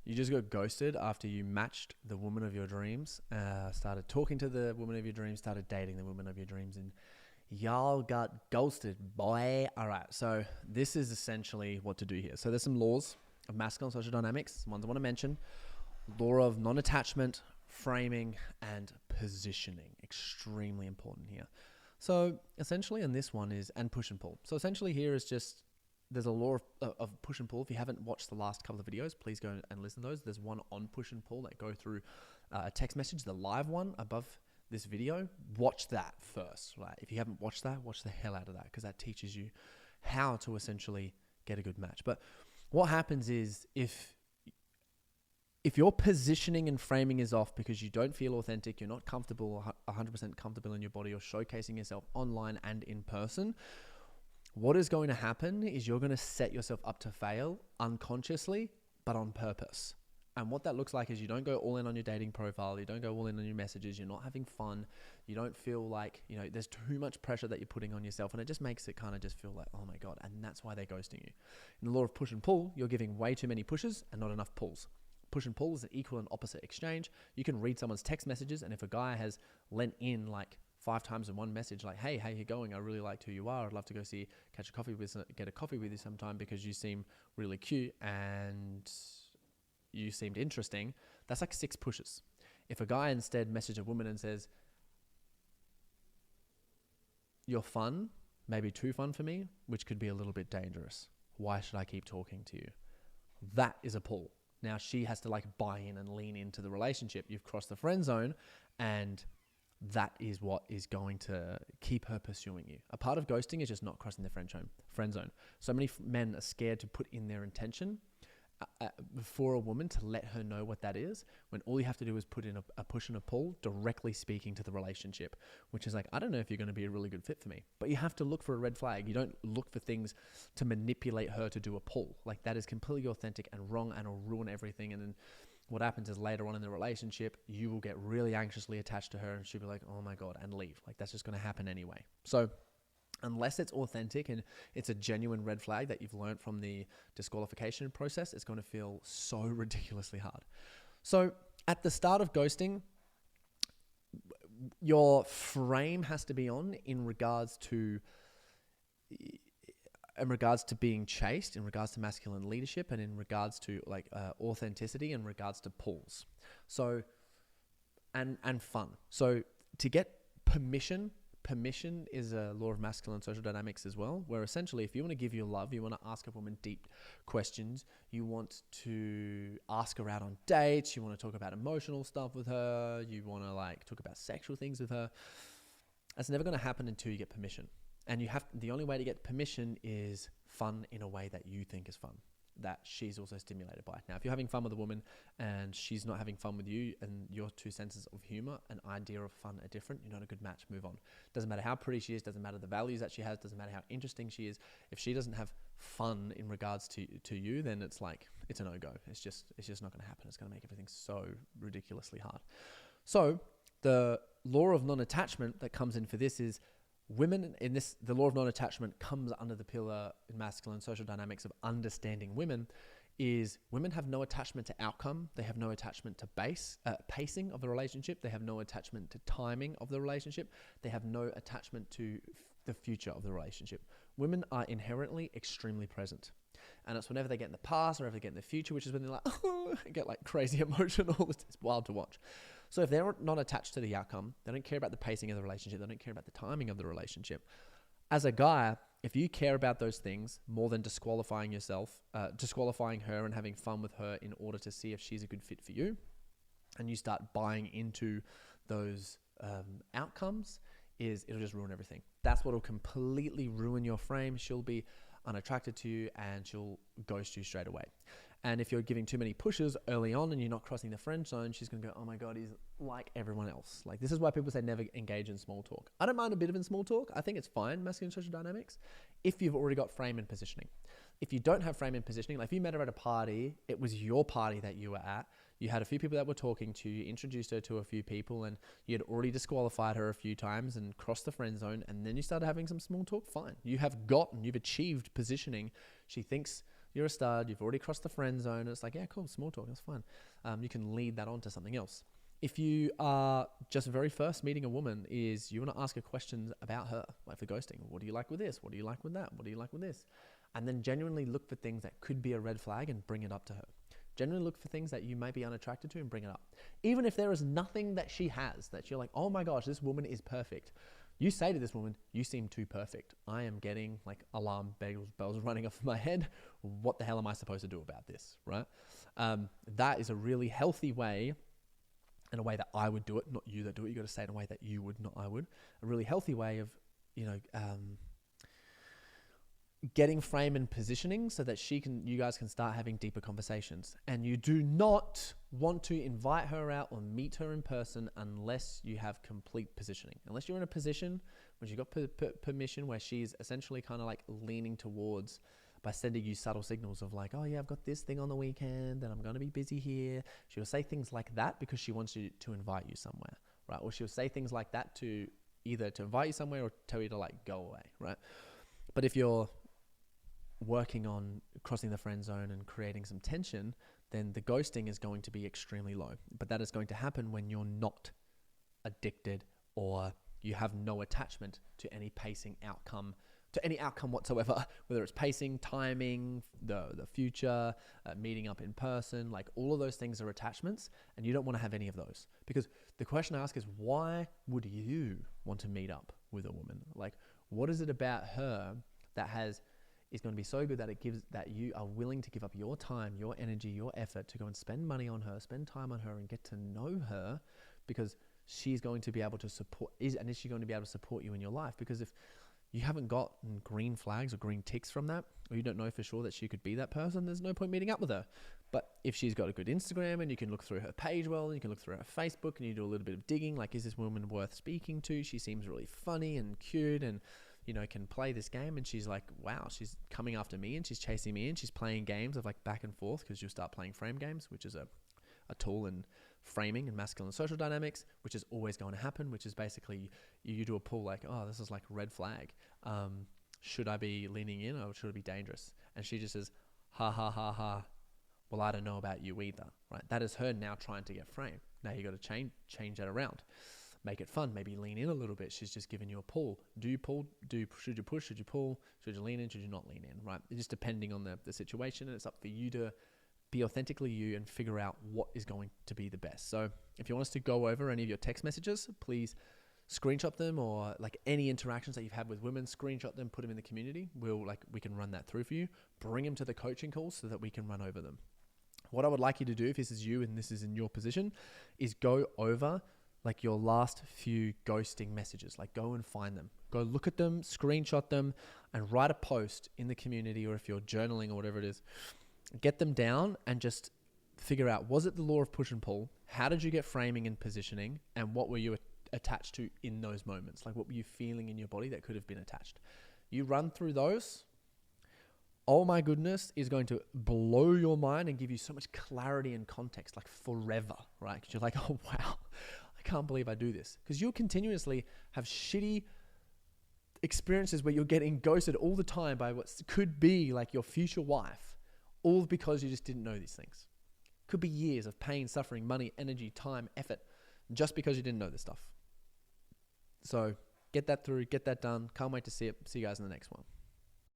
You just got ghosted after you matched the woman of your dreams, started talking to the woman of your dreams, started dating the woman of your dreams, and y'all got ghosted, boy. All right, so this is essentially what to do here. So there's some laws of masculine social dynamics, ones I want to mention. Law of non-attachment, framing, and positioning. Extremely important here. So essentially in this one is, and push and pull. So essentially here is just, there's a law of push and pull. If you haven't watched the last couple of videos, please go and listen to those. There's one on push and pull that go through a text message, the live one above this video. Watch that first, right? If you haven't watched that, watch the hell out of that, because that teaches you how to essentially get a good match. But what happens is if your positioning and framing is off because you don't feel authentic, you're not comfortable, 100% comfortable in your body or showcasing yourself online and in person, what is going to happen is you're going to set yourself up to fail unconsciously, but on purpose. And what that looks like is you don't go all in on your dating profile. You don't go all in on your messages. You're not having fun. You don't feel like, there's too much pressure that you're putting on yourself. And it just makes it kind of just feel like, oh my God. And that's why they're ghosting you. In the law of push and pull, you're giving way too many pushes and not enough pulls. Push and pull is an equal and opposite exchange. You can read someone's text messages, and if a guy has lent in like 5 times in one message, like, hey, how you going? I really liked who you are. I'd love to go get a coffee with you sometime because you seem really cute and you seemed interesting. That's like 6 pushes. If a guy instead messages a woman and says, you're fun, maybe too fun for me, which could be a little bit dangerous. Why should I keep talking to you? That is a pull. Now she has to like buy in and lean into the relationship. You've crossed the friend zone, and that is what is going to keep her pursuing you. A part of ghosting is just not crossing the friend zone. So many men are scared to put in their intention for a woman to let her know what that is, when all you have to do is put in a push and a pull directly speaking to the relationship, which is like, I don't know if you're going to be a really good fit for me, but you have to look for a red flag. You don't look for things to manipulate her to do a pull. Like, that is completely authentic and wrong, and will ruin everything. And then what happens is later on in the relationship, you will get really anxiously attached to her, and she'll be like, oh my God, and leave. Like, that's just going to happen anyway. So unless it's authentic and it's a genuine red flag that you've learned from the disqualification process, it's going to feel so ridiculously hard. So at the start of ghosting, your frame has to be on in regards to being chased, in regards to masculine leadership, and in regards to like authenticity, in regards to pulls. So, and fun. So to get permission is a law of masculine social dynamics as well, where essentially if you want to give your love, you want to ask a woman deep questions, you want to ask her out on dates, you want to talk about emotional stuff with her, you want to like talk about sexual things with her, that's never going to happen until you get permission. And the only way to get permission is fun in a way that you think is fun, that she's also stimulated by. Now, if you're having fun with a woman and she's not having fun with you, and your two senses of humor and idea of fun are different, you're not a good match. Move on. Doesn't matter how pretty she is, doesn't matter the values that she has, doesn't matter how interesting she is. If she doesn't have fun in regards to you, then it's like, it's a no-go. It's just not going to happen. It's going to make everything so ridiculously hard. So the law of non-attachment that comes in for this is, women in this, the law of non-attachment comes under the pillar in masculine social dynamics of understanding women, is women have no attachment to outcome. They have no attachment to pacing of the relationship. They have no attachment to timing of the relationship. They have no attachment to the future of the relationship. Women are inherently extremely present. And it's whenever they get in the past or whenever they get in the future, which is when they're like, oh, get like crazy emotional. It's wild to watch. So if they're not attached to the outcome, they don't care about the pacing of the relationship, they don't care about the timing of the relationship. As a guy, if you care about those things more than disqualifying her and having fun with her in order to see if she's a good fit for you, and you start buying into those outcomes, it'll just ruin everything. That's what will completely ruin your frame. She'll be unattracted to you and she'll ghost you straight away. And if you're giving too many pushes early on and you're not crossing the friend zone, she's going to go, oh my God, he's like everyone else. Like, this is why people say never engage in small talk. I don't mind a bit of in small talk. I think it's fine, masculine social dynamics, if you've already got frame and positioning. If you don't have frame and positioning, like if you met her at a party, it was your party that you were at, you had a few people that were talking to you, introduced her to a few people, and you had already disqualified her a few times and crossed the friend zone, and then you started having some small talk, fine. You've achieved positioning. She thinks You're a stud. You've already crossed the friend zone. It's like, yeah, cool, small talk. That's fine. You can lead that on to something else. If you are just very first meeting a woman, is you want to ask her questions about her, like for ghosting. What do you like with this? What do you like with that? What do you like with this? And then genuinely look for things that could be a red flag and bring it up to her. Generally look for things that you might be unattracted to and bring it up. Even if there is nothing that she has that you're like, oh my gosh, this woman is perfect. You say to this woman, you seem too perfect. I am getting like alarm bells running off my head. What the hell am I supposed to do about this, right? That is a really healthy way, and a way that I would do it, not you that do it. You got to say it in a way that you would, not I would. A really healthy way of, getting frame and positioning so that you guys can start having deeper conversations. And you do not want to invite her out or meet her in person unless you have complete positioning. Unless you're in a position where you've got permission, where she's essentially kind of like leaning towards, by sending you subtle signals of like, oh yeah, I've got this thing on the weekend and I'm going to be busy here. She'll say things like that because she wants you to invite you somewhere, right? Or she'll say things like that to either to invite you somewhere or tell you to like go away, right? But if you're working on crossing the friend zone and creating some tension, then the ghosting is going to be extremely low. But that is going to happen when you're not addicted or you have no attachment to any outcome whatsoever, whether it's pacing, timing, the future, meeting up in person, like all of those things are attachments, and you don't want to have any of those. Because the question I ask is, why would you want to meet up with a woman? Like, what is it about her that is going to be so good that you are willing to give up your time, your energy, your effort to go and spend money on her, spend time on her and get to know her, because she's going to be able to support, is she going to be able to support you in your life? Because if you haven't got green flags or green ticks from that, or you don't know for sure that she could be that person, there's no point meeting up with her. But if she's got a good Instagram and you can look through her page well, and you can look through her Facebook and you do a little bit of digging, like, is this woman worth speaking to? She seems really funny and cute and, can play this game. And she's like, wow, she's coming after me and she's chasing me and she's playing games of like back and forth, because you'll start playing frame games, which is a tool in framing and masculine social dynamics, which is always going to happen, which is basically you do a pull like, oh, this is like red flag. Should I be leaning in or should it be dangerous? And she just says, ha, ha, ha, ha. Well, I don't know about you either, right? That is her now trying to get frame. Now you got to change that around. Make it fun. Maybe lean in a little bit. She's just giving you a pull. Do you pull? Should you push? Should you pull? Should you lean in? Should you not lean in, right? It's just depending on the situation, and it's up for you to be authentically you and figure out what is going to be the best. So if you want us to go over any of your text messages, please screenshot them, or like any interactions that you've had with women, screenshot them, put them in the community. We can run that through for you. Bring them to the coaching calls so that we can run over them. What I would like you to do, if this is you and this is in your position, is go over like your last few ghosting messages. Like, go and find them. Go look at them, screenshot them, and write a post in the community, or if you're journaling or whatever it is, get them down and just figure out, was it the law of push and pull? How did you get framing and positioning? And what were you attached to in those moments? Like, what were you feeling in your body that could have been attached? You run through those. Oh my goodness, is going to blow your mind and give you so much clarity and context, like forever, right? Because you're like, oh wow, I can't believe I do this. Because you'll continuously have shitty experiences where you're getting ghosted all the time by what could be like your future wife, all because you just didn't know these things. Could be years of pain, suffering, money, energy, time, effort, just because you didn't know this stuff. So get that through, get that done. Can't wait to see it. See you guys in the next one.